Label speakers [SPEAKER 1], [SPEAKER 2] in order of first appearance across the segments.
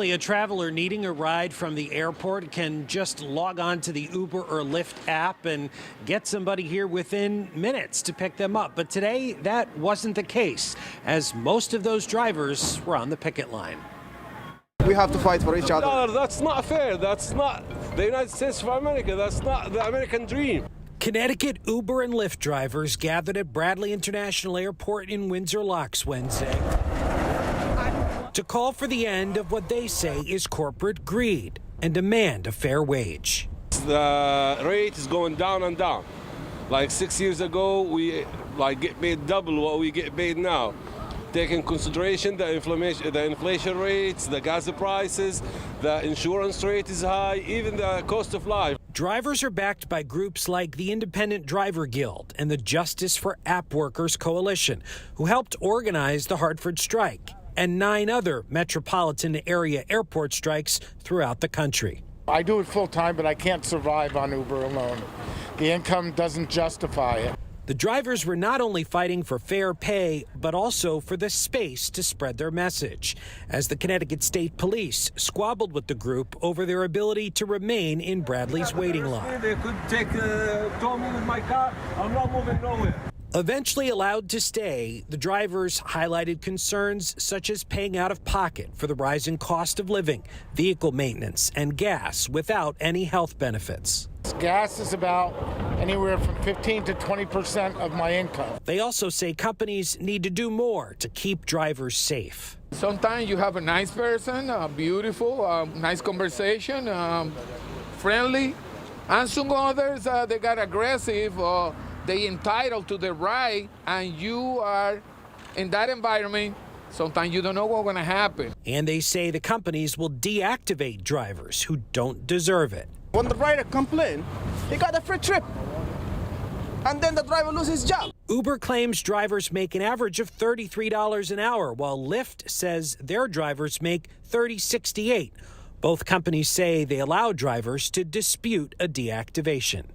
[SPEAKER 1] A traveler needing a ride from the airport can just log on to the Uber or Lyft app and get somebody here within minutes to pick them up. But today, that wasn't the case, as most of those drivers were on the picket line.
[SPEAKER 2] We have to fight for each other.
[SPEAKER 3] No, that's not fair. That's not the United States of America. That's not the American dream.
[SPEAKER 1] Connecticut Uber and Lyft drivers gathered at Bradley International Airport in Windsor Locks Wednesday to call for the end of what they say is corporate greed and demand a fair wage.
[SPEAKER 3] The rate is going down and down. Like 6 years ago, we get paid double what we get paid now. Take in consideration the inflation rates, the gas prices, the insurance rate is high, even the cost of life.
[SPEAKER 1] Drivers are backed by groups like the Independent Driver Guild and the Justice for App Workers Coalition, who helped organize the Hartford strike and 9 other metropolitan area airport strikes throughout the country.
[SPEAKER 4] I do it full time, but I can't survive on Uber alone. The income doesn't justify it.
[SPEAKER 1] The drivers were not only fighting for fair pay, but also for the space to spread their message, as the Connecticut State Police squabbled with the group over their ability to remain in Bradley's waiting line.
[SPEAKER 3] They could tow me with my car. I'm not moving nowhere.
[SPEAKER 1] Eventually allowed to stay, the drivers highlighted concerns such as paying out of pocket for the rising cost of living, vehicle maintenance, and gas without any health benefits.
[SPEAKER 4] Gas is about anywhere from 15 to 20% of my income.
[SPEAKER 1] They also say companies need to do more to keep drivers safe.
[SPEAKER 5] Sometimes you have a nice person, beautiful, nice conversation, friendly, and some others, they got aggressive, they entitled to the right, and you are in that environment. Sometimes you don't know what's going to happen.
[SPEAKER 1] And they say the companies will deactivate drivers who don't deserve it.
[SPEAKER 2] When the rider complains, he got a free trip, and then the driver loses his job.
[SPEAKER 1] Uber claims drivers make an average of $33 an hour, while Lyft says their drivers make $30.68. Both companies say they allow drivers to dispute a deactivation.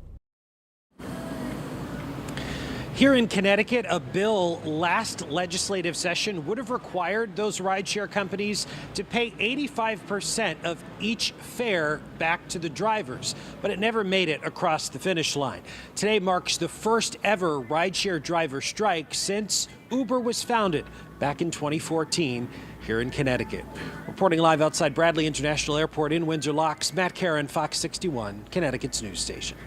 [SPEAKER 1] Here in Connecticut, a bill last legislative session would have required those rideshare companies to pay 85% of each fare back to the drivers, but it never made it across the finish line. Today marks the first ever rideshare driver strike since Uber was founded back in 2014 here in Connecticut. Reporting live outside Bradley International Airport in Windsor Locks, Matt Caron, Fox 61, Connecticut's news station.